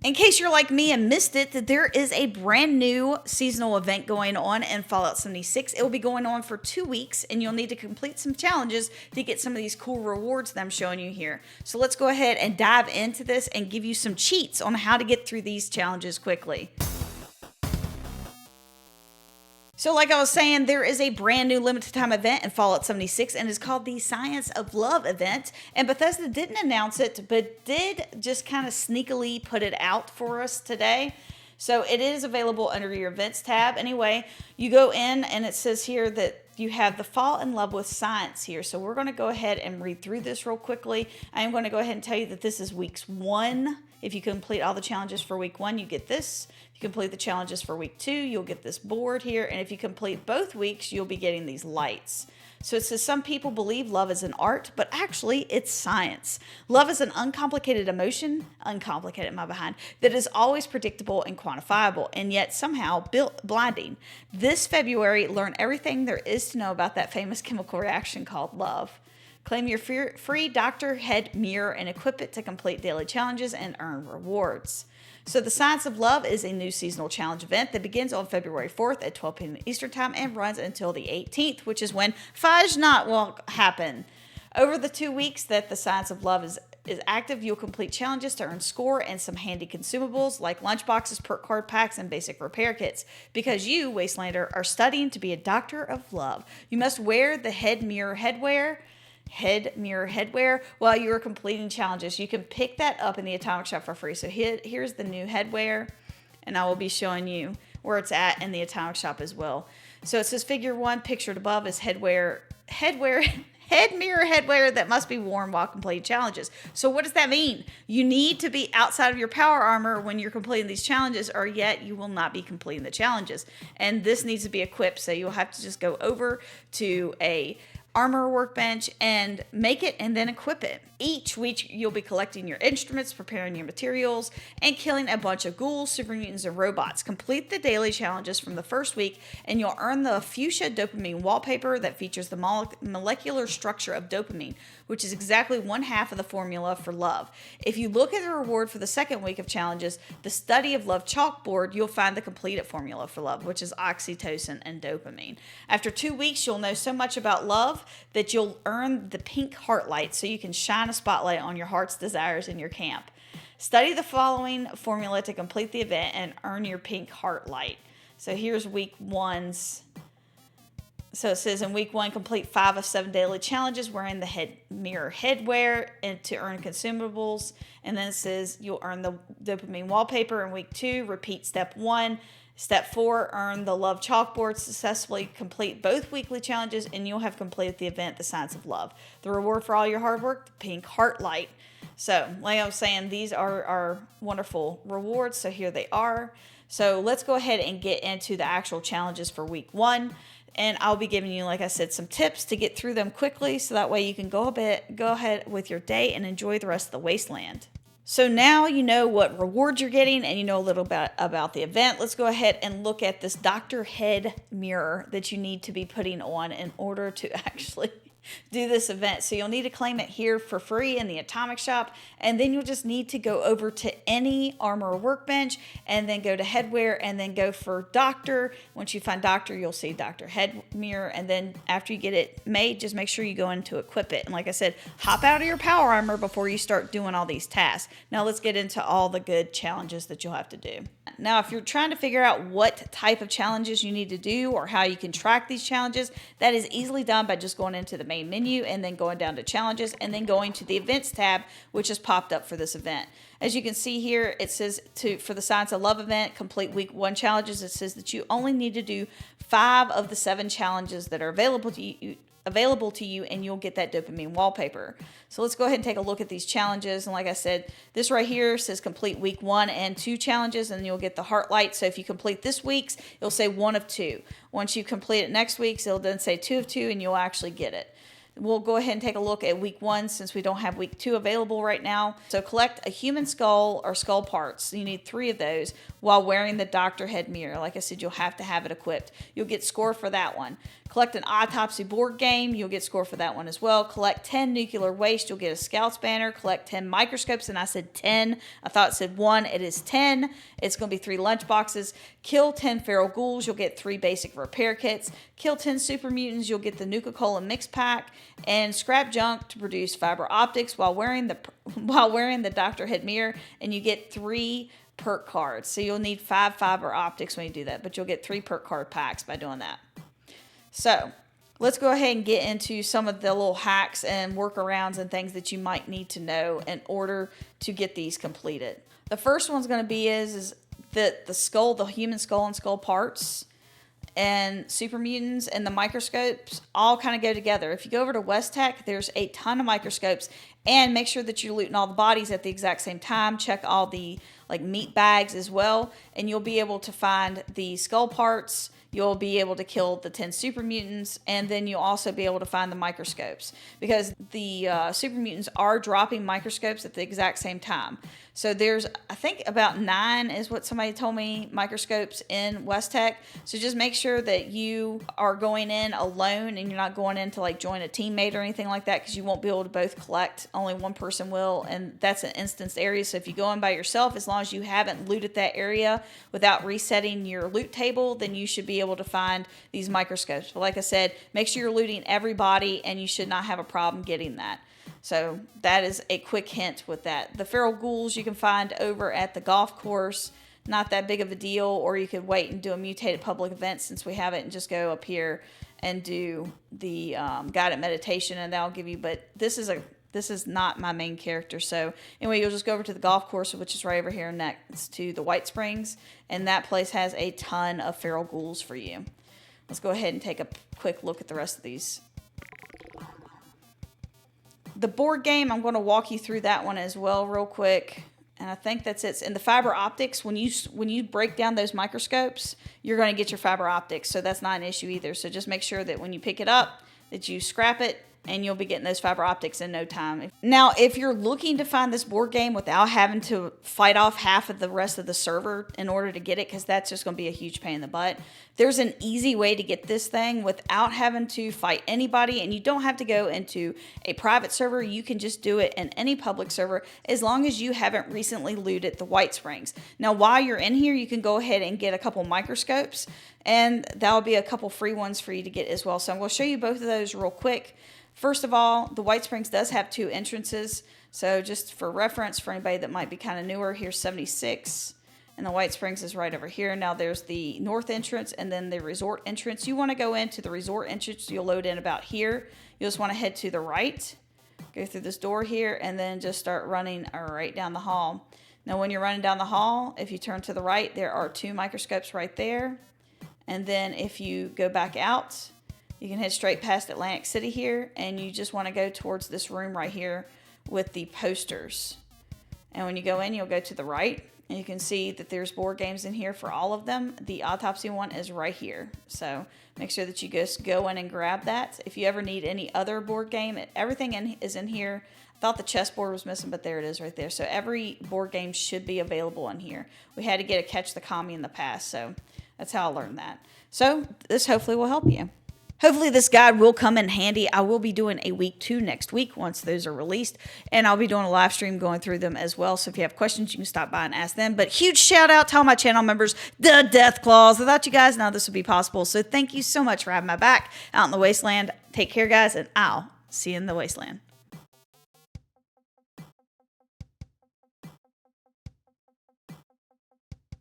In case you're like me and missed it, that there is a brand new seasonal event going on in Fallout 76. It will be going on for 2 weeks, and you'll need to complete some challenges to get some of these cool rewards that I'm showing you here. So let's go ahead and dive into this and give you some cheats on how to get through these challenges quickly. So like I was saying, there is a brand new limited time event in Fallout 76, and it's called the Science of Love event. And Bethesda didn't announce it, but did just kind of sneakily put it out for us today. So it is available under your events tab. Anyway, you go in and it says here that you have the Fall in Love with Science here. So we're going to go ahead and read through this real quickly. I am going to go ahead and tell you that this is weeks 1. If you complete all the challenges for week 1, you get this. If you complete the challenges for week 2, you'll get this board here. And if you complete both weeks, you'll be getting these lights. So it says some people believe love is an art, but actually it's science. Love is an uncomplicated emotion, that is always predictable and quantifiable, and yet somehow blinding. This February, learn everything there is to know about that famous chemical reaction called love. Claim your free Dr. Head mirror and equip it to complete daily challenges and earn rewards. So the Science of Love is a new seasonal challenge event that begins on February 4th at 12 p.m. Eastern Time and runs until the 18th, which is when Fudge Knot will happen. Over the 2 weeks that the Science of Love is active, you'll complete challenges to earn score and some handy consumables like lunchboxes, perk card packs, and basic repair kits. Because you, Wastelander, are studying to be a doctor of love, you must wear the head mirror headwear while you are completing challenges. You can pick that up in the Atomic Shop for free. So here's the new headwear, and I will be showing you where it's at in the Atomic Shop as well. So it says figure 1 pictured above is head mirror headwear that must be worn while completing challenges. So what does that mean? You need to be outside of your power armor when you're completing these challenges, or yet you will not be completing the challenges. And this needs to be equipped, so you'll have to just go over to a armor workbench and make it and then equip it. Each week you'll be collecting your instruments, preparing your materials, and killing a bunch of ghouls, super mutants, and robots. Complete the daily challenges from the first week and you'll earn the fuchsia dopamine wallpaper that features the molecular structure of dopamine, which is exactly 1/2 of the formula for love. If you look at the reward for the second week of challenges, the Study of Love chalkboard, you'll find the completed formula for love, which is oxytocin and dopamine. After 2 weeks, you'll know so much about love that you'll earn the pink heart light so you can shine a spotlight on your heart's desires in your camp. Study the following formula to complete the event and earn your pink heart light. So here's week 1's. So it says in week 1, complete 5 of 7 daily challenges wearing the mirror headwear and to earn consumables. And then it says you'll earn the dopamine wallpaper in week 2. Repeat step 1. Step 4, earn the love chalkboard, successfully complete both weekly challenges, and you'll have completed the event, The Science of Love. The reward for all your hard work, the pink heart light. So, like I was saying, these are our wonderful rewards, so here they are. So let's go ahead and get into the actual challenges for week 1. And I'll be giving you, like I said, some tips to get through them quickly, so that way you can go ahead with your day and enjoy the rest of the wasteland. So now you know what rewards you're getting and you know a little bit about the event. Let's go ahead and look at this Dr. Head mirror that you need to be putting on in order to actually do this event. So you'll need to claim it here for free in the Atomic Shop, and then you'll just need to go over to any armor workbench and then go to headwear and then go for doctor. Once you find doctor, you'll see Dr. Head mirror, and then after you get it made, just make sure you go in to equip it. And like I said, hop out of your power armor before you start doing all these tasks. Now let's get into all the good challenges that you'll have to do. Now, if you're trying to figure out what type of challenges you need to do or how you can track these challenges, that is easily done by just going into the main menu and then going down to challenges and then going to the events tab, which is popped up for this event. As you can see here, it says for the Science of Love event, complete week 1 challenges. It says that you only need to do 5 of the 7 challenges that are available to you, and you'll get that dopamine wallpaper. So let's go ahead and take a look at these challenges. And like I said, this right here says complete week 1 and 2 challenges, and you'll get the heart light. So if you complete this week's, it'll say 1 of 2. Once you complete it next week's, it'll then say 2 of 2, and you'll actually get it. we'll go ahead and take a look at week 1 since we don't have week 2 available right now. So collect a human skull or skull parts. You need 3 of those while wearing the doctor head mirror. Like I said, you'll have to have it equipped. You'll get score for that one. Collect an autopsy board game. You'll get score for that one as well. Collect 10 nuclear waste. You'll get a scout's banner. Collect 10 microscopes. And I said 10. I thought it said 1. It is 10. It's going to be 3 lunch boxes. Kill 10 feral ghouls. You'll get 3 basic repair kits. Kill 10 super mutants. You'll get the Nuka-Cola mix pack. And scrap junk to produce fiber optics while wearing the doctor head mirror. And you get 3 perk cards. So you'll need 5 fiber optics when you do that. But you'll get 3 perk card packs by doing that. So let's go ahead and get into some of the little hacks and workarounds and things that you might need to know in order to get these completed. The first one's going to be is that the skull, the human skull and skull parts and super mutants and the microscopes all kind of go together. If you go over to West Tech, there's a ton of microscopes, and make sure that you're looting all the bodies at the exact same time. Check all the meat bags as well, and you'll be able to find the skull parts. You'll be able to kill the 10 super mutants, and then you'll also be able to find the microscopes, because the super mutants are dropping microscopes at the exact same time. So there's, I think, about 9 is what somebody told me, microscopes in West Tech. So just make sure that you are going in alone and you're not going in to join a teammate or anything like that, because you won't be able to both collect. Only one person will, and that's an instanced area. So if you go in by yourself, as long as you haven't looted that area without resetting your loot table, then you should be able to find these microscopes. But like I said, make sure you're looting everybody, and you should not have a problem getting that. So that is a quick hint with that. The feral ghouls you can find over at the golf course. Not that big of a deal. Or you could wait and do a mutated public event since we have it, and just go up here and do the guided meditation, and that'll give you. But this is not my main character. So anyway, you'll just go over to the golf course, which is right over here next to the White Springs, and that place has a ton of feral ghouls for you. Let's go ahead and take a quick look at the rest of these. The board game, I'm going to walk you through that one as well real quick. And I think that's it. And the fiber optics, when you break down those microscopes, you're going to get your fiber optics. So that's not an issue either. So just make sure that when you pick it up, that you scrap it, and you'll be getting those fiber optics in no time. Now, if you're looking to find this board game without having to fight off half of the rest of the server in order to get it, because that's just going to be a huge pain in the butt, there's an easy way to get this thing without having to fight anybody, and you don't have to go into a private server. You can just do it in any public server as long as you haven't recently looted the White Springs. Now, while you're in here, you can go ahead and get a couple microscopes, and that'll be a couple free ones for you to get as well. So I'm going to show you both of those real quick. First of all, the White Springs does have 2 entrances. So just for reference, for anybody that might be kind of newer, here's 76. And the White Springs is right over here. Now there's the north entrance and then the resort entrance. You want to go into the resort entrance. You'll load in about here. You'll just want to head to the right. Go through this door here and then just start running right down the hall. Now when you're running down the hall, if you turn to the right, there are 2 microscopes right there. And then if you go back out, you can head straight past Atlantic City here, and you just want to go towards this room right here with the posters. And when you go in, you'll go to the right, and you can see that there's board games in here for all of them. The autopsy one is right here. So make sure that you just go in and grab that. If you ever need any other board game, everything is in here. I thought the chessboard was missing, but there it is right there. So every board game should be available in here. We had to get a Catch the Commie in the past, so that's how I learned that. So this hopefully will help you. Hopefully this guide will come in handy. I will be doing a week 2 next week once those are released, and I'll be doing a live stream going through them as well. So if you have questions, you can stop by and ask them. But huge shout out to all my channel members, the Deathclaws. Without you guys, now this would be possible. So thank you so much for having my back out in the wasteland. Take care, guys, and I'll see you in the wasteland.